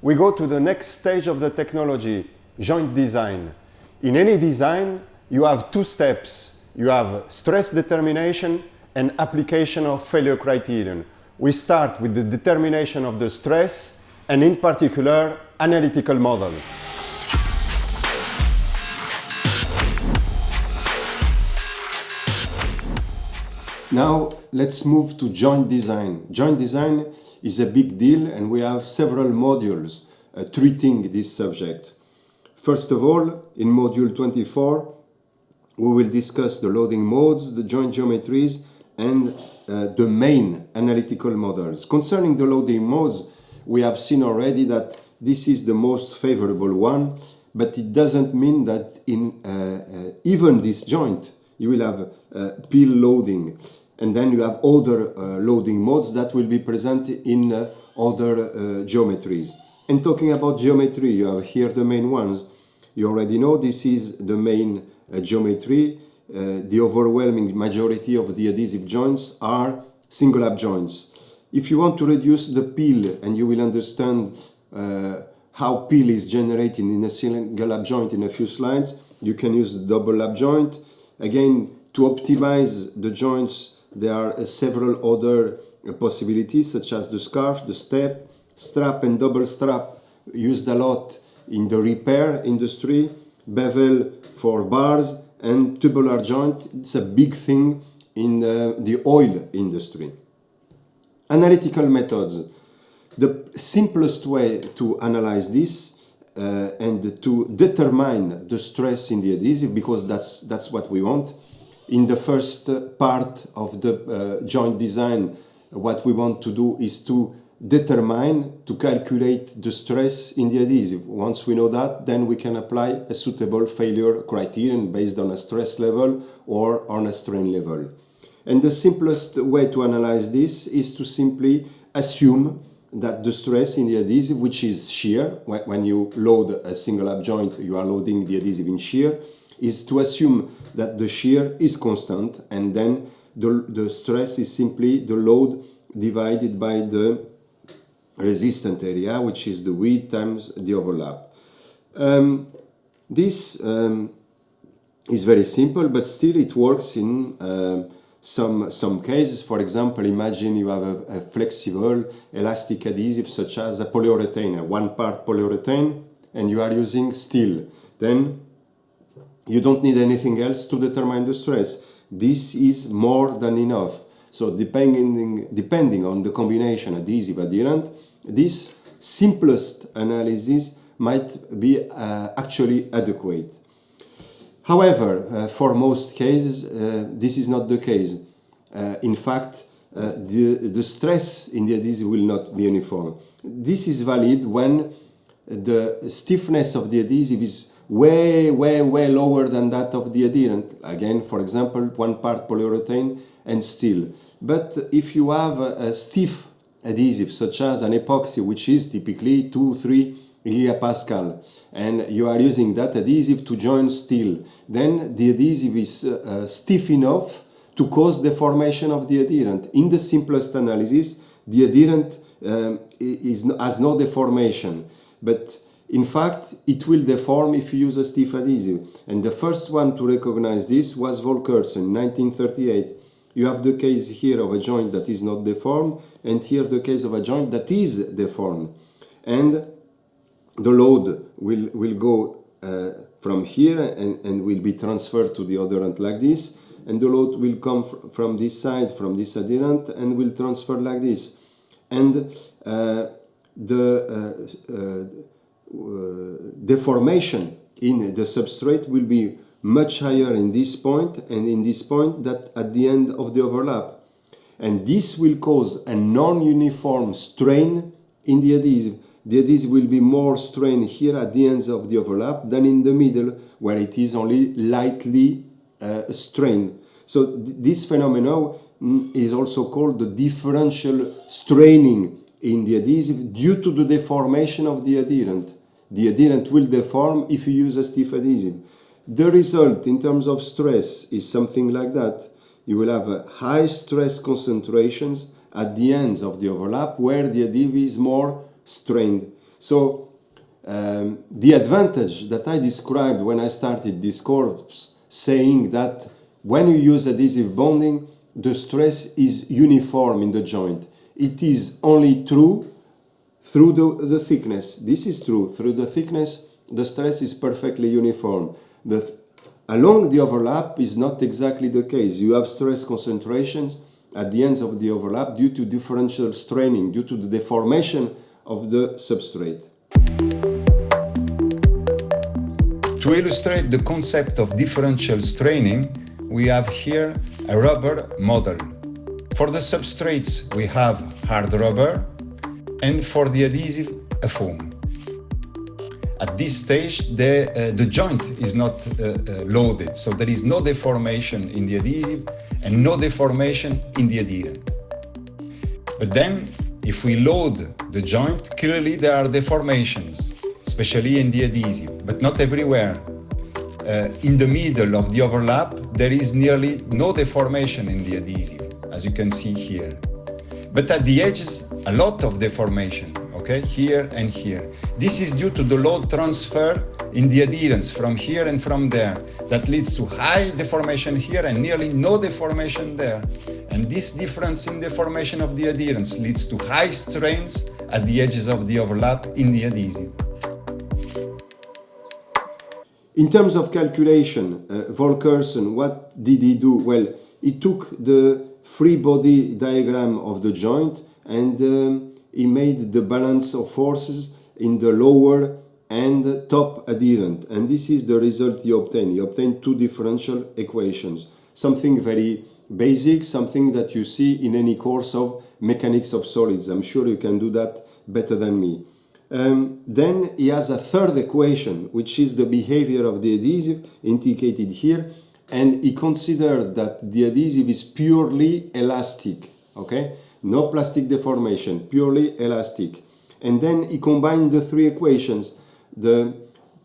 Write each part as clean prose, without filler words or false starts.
we go to the next stage of the technology, joint design. In any design, you have two steps. You have stress determination and application of failure criterion. We start with the determination of the stress and in particular, analytical models. Now, let's move to joint design. Joint design is a big deal and we have several modules treating this subject. First of all, in module 24, we will discuss the loading modes, the joint geometries, and the main analytical models. Concerning the loading modes, we have seen already that this is the most favorable one, but it doesn't mean that in even this joint, you will have peel loading. And then you have other loading modes that will be present in other geometries. And talking about geometry, you have here the main ones. You already know this is the main geometry. The overwhelming majority of the adhesive joints are single lap joints. If you want to reduce the peel, and you will understand how peel is generated in a single lap joint in a few slides, you can use the double lap joint. Again, to optimize the joints, there are several other possibilities such as the scarf, the step, strap and double strap used a lot in the repair industry, bevel for bars and tubular joint. It's a big thing in the oil industry. Analytical methods. The simplest way to analyze this and to determine the stress in the adhesive, because that's what we want. In the first part of the joint design, what we want to do is to determine, to calculate the stress in the adhesive. Once we know that, then we can apply a suitable failure criterion based on a stress level or on a strain level. And the simplest way to analyze this is to simply assume that the stress in the adhesive, which is shear, when you load a single lap joint, you are loading the adhesive in shear, is to assume that the shear is constant, and then the stress is simply the load divided by the resistant area, which is the width times the overlap. This is very simple, but still it works in some cases. For example, imagine you have a flexible elastic adhesive such as a polyurethane, a one-part polyurethane, and you are using steel. Then you don't need anything else to determine the stress. This is more than enough. So depending on the combination adhesive adherent, this simplest analysis might be actually adequate. However, for most cases, this is not the case. In fact, the stress in the adhesive will not be uniform. This is valid when the stiffness of the adhesive is way lower than that of the adherent. Again, for example, one part polyurethane and steel. But if you have a stiff adhesive, such as an epoxy, which is typically 2-3 gigapascal, and you are using that adhesive to join steel, then the adhesive is stiff enough to cause deformation of the adherent. In the simplest analysis, the adherent has no deformation, but in fact, it will deform if you use a stiff adhesive. And the first one to recognize this was Volkersen in 1938. You have the case here of a joint that is not deformed, and here the case of a joint that is deformed. And the load will go from here and will be transferred to the adherent like this. And the load will come from this side, from this adherent, and will transfer like this. And the deformation in the substrate will be much higher in this point and in this point than at the end of the overlap. And this will cause a non-uniform strain in the adhesive. The adhesive will be more strained here at the ends of the overlap than in the middle, where it is only lightly strained. So this phenomenon is also called the differential straining in the adhesive due to the deformation of the adherent. The adherent will deform if you use a stiff adhesive. The result in terms of stress is something like that. You will have high stress concentrations at the ends of the overlap where the adhesive is more strained. So the advantage that I described when I started this course, saying that when you use adhesive bonding, the stress is uniform in the joint. It is only true through the thickness. This is true. Through the thickness, the stress is perfectly uniform. Along the overlap is not exactly the case. You have stress concentrations at the ends of the overlap due to differential straining, due to the deformation of the substrate. To illustrate the concept of differential straining, we have here a rubber model. For the substrates, we have hard rubber, and for the adhesive, a foam. At this stage, the joint is not loaded, so there is no deformation in the adhesive and no deformation in the adherent. But then, if we load the joint, clearly there are deformations, especially in the adhesive, but not everywhere. In the middle of the overlap, there is nearly no deformation in the adhesive, as you can see here. But at the edges, a lot of deformation, okay, here and here. This is due to the load transfer in the adherents from here and from there. That leads to high deformation here and nearly no deformation there. And this difference in deformation of the adherents leads to high strains at the edges of the overlap in the adhesive. In terms of calculation, Volkersen, what did he do? Well, he took the free body diagram of the joint and he made the balance of forces in the lower and top adherent. And this is the result he obtained. He obtained two differential equations. Something very basic, something that you see in any course of mechanics of solids. I'm sure you can do that better than me. Then he has a third equation, which is the behavior of the adhesive, indicated here, and he considered that the adhesive is purely elastic, okay? No plastic deformation, purely elastic. And then he combined the three equations, the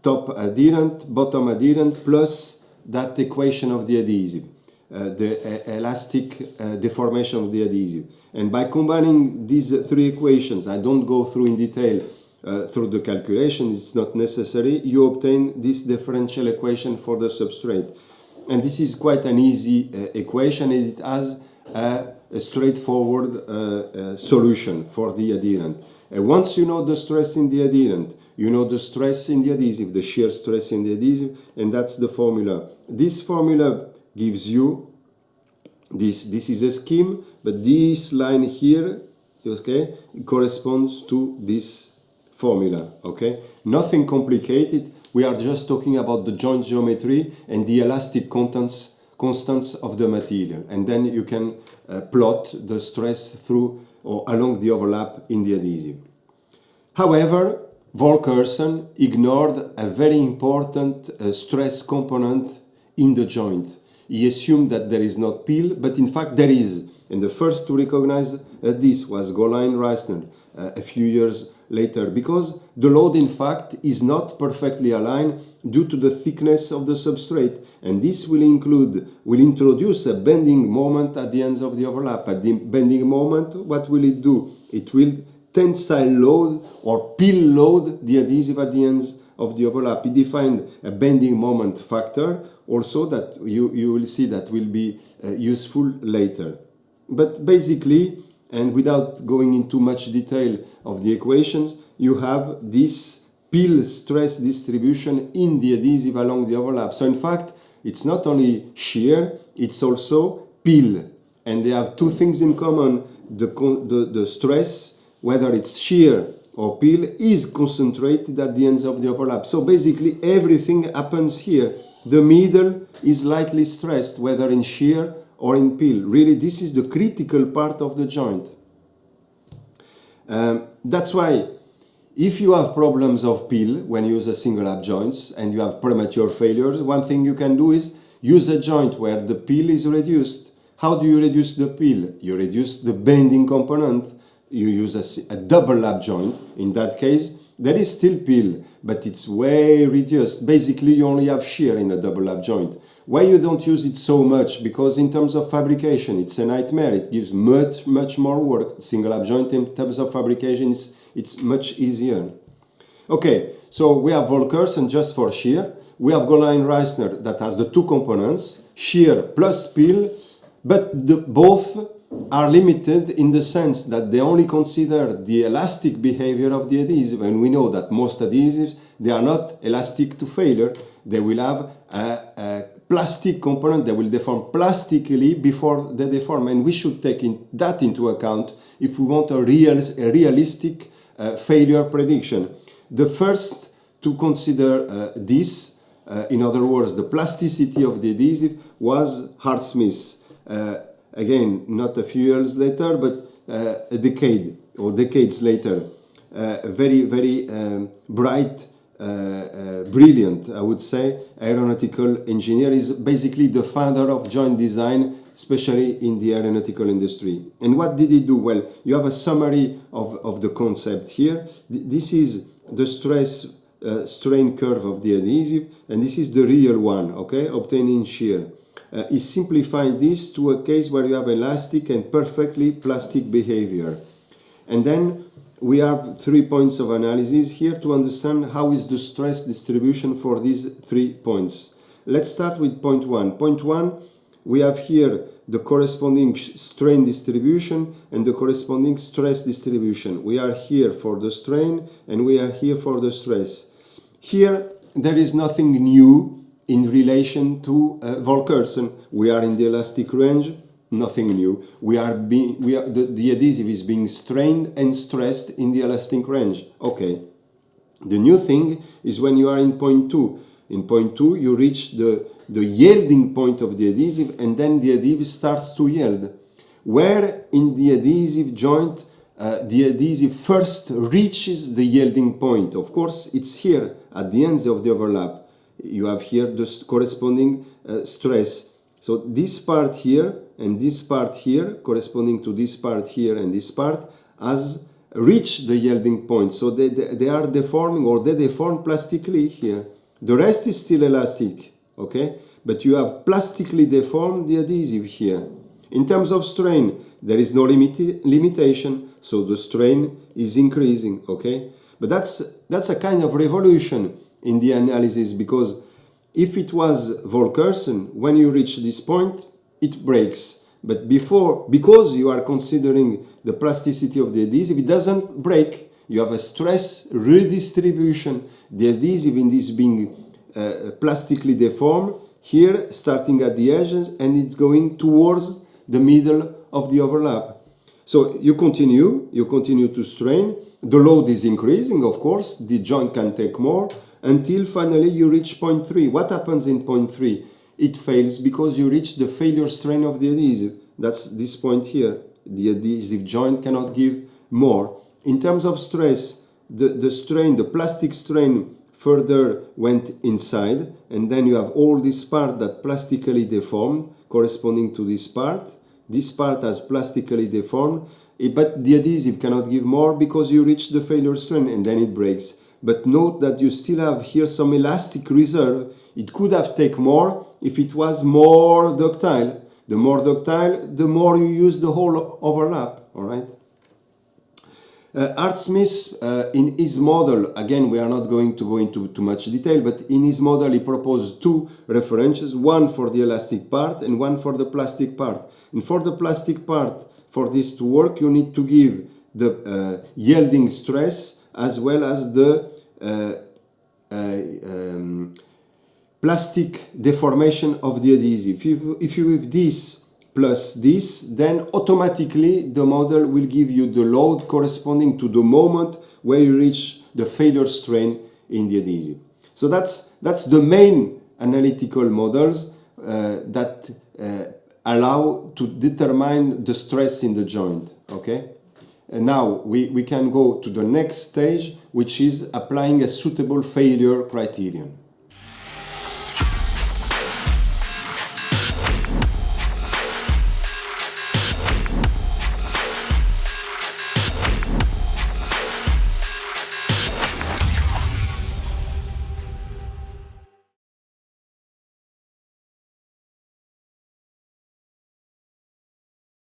top adherent, bottom adherent, plus that equation of the adhesive, the elastic deformation of the adhesive. And by combining these three equations, I don't go through in detail through the calculation, it's not necessary, you obtain this differential equation for the substrate. And this is quite an easy equation, and it has a straightforward solution for the adherent. And once you know the stress in the adherent, you know the stress in the adhesive, the shear stress in the adhesive, and that's the formula. This formula gives you this. This is a scheme, but this line here, okay, corresponds to this formula, okay? Nothing complicated. We are just talking about the joint geometry and the elastic constants of the material. And then you can plot the stress through or along the overlap in the adhesive. However, Volkersen ignored a very important stress component in the joint. He assumed that there is not peel, but in fact there is. And the first to recognize this was Golein-Reisner a few years later, because the load in fact is not perfectly aligned due to the thickness of the substrate, and this will introduce a bending moment at the ends of the overlap. At the bending moment, what will it do? It will tensile load or peel load the adhesive at the ends of the overlap. He defined a bending moment factor also that you will see that will be useful later. But basically, and without going into much detail of the equations, you have this peel stress distribution in the adhesive along the overlap. So in fact, it's not only shear, it's also peel. And they have two things in common. The stress, whether it's shear or peel, is concentrated at the ends of the overlap. So basically everything happens here. The middle is lightly stressed, whether in shear or in peel. Really, this is the critical part of the joint. That's why if you have problems of peel when you use a single lap joints and you have premature failures, one thing you can do is use a joint where the peel is reduced. How do you reduce the peel? You reduce the bending component. You use a double lap joint. In that case, there is still peel, but it's way reduced. Basically, you only have shear in a double lap joint. Why you don't use it so much? Because in terms of fabrication, it's a nightmare. It gives much more work. Single lap joint in terms of fabrication, it's much easier. Okay, so we have Volkersen just for shear. We have Golein-Reisner that has the two components, shear plus peel, but both are limited in the sense that they only consider the elastic behavior of the adhesive, and we know that most adhesives, they are not elastic to failure. They will have a plastic component, they will deform plastically before they deform, and we should take that into account if we want a realistic failure prediction. The first to consider this, in other words, the plasticity of the adhesive, was Hart-Smith. Again, not a few years later, but a decade or decades later. Very, very bright, brilliant, I would say, aeronautical engineer. Is basically the father of joint design, especially in the aeronautical industry. And what did he do? Well, you have a summary of the concept here. This is the stress strain curve of the adhesive, and this is the real one, okay, obtaining shear. He simplified this to a case where you have elastic and perfectly plastic behavior. And then we have 3 points of analysis here to understand how is the stress distribution for these 3 points. Let's start with point 1. Point 1, we have here the corresponding strain distribution and the corresponding stress distribution. We are here for the strain and we are here for the stress. Here there is nothing new in relation to Volkersen. We are in the elastic range, nothing new. The adhesive is being strained and stressed in the elastic range. Okay. The new thing is when you are in point 2. In point 2, you reach the yielding point of the adhesive, and then the adhesive starts to yield. Where in the adhesive joint the adhesive first reaches the yielding point? Of course, it's here at the ends of the overlap. You have here the corresponding stress. So this part here and this part here, corresponding to this part here and this part, has reached the yielding point. So they are deforming, or they deform plastically here. The rest is still elastic, okay? But you have plastically deformed the adhesive here. In terms of strain, there is no limitation, so the strain is increasing, okay? But that's a kind of revolution in the analysis, because if it was Volkersen, when you reach this point, it breaks. But because you are considering the plasticity of the adhesive, it doesn't break. You have a stress redistribution. The adhesive in this being plastically deformed, here starting at the edges, and it's going towards the middle of the overlap. So you continue to strain. The load is increasing, of course, the joint can take more, until finally you reach point 3. What happens in point 3? It fails because you reach the failure strain of the adhesive. That's this point here. The adhesive joint cannot give more. In terms of stress, the strain, the plastic strain, further went inside, and then you have all this part that plastically deformed, corresponding to this part. This part has plastically deformed, but the adhesive cannot give more because you reach the failure strain, and then it breaks. But note that you still have here some elastic reserve. It could have taken more if it was more ductile. The more ductile, the more you use the whole overlap, all right? Hart-Smith, in his model, again, we are not going to go into too much detail, but in his model he proposed 2 references, one for the elastic part and one for the plastic part. And for the plastic part, for this to work, you need to give the yielding stress as well as the plastic deformation of the adhesive. If you have this plus this, then automatically the model will give you the load corresponding to the moment where you reach the failure strain in the adhesive. So that's the main analytical models that allow to determine the stress in the joint, okay? And now we can go to the next stage, which is applying a suitable failure criterion.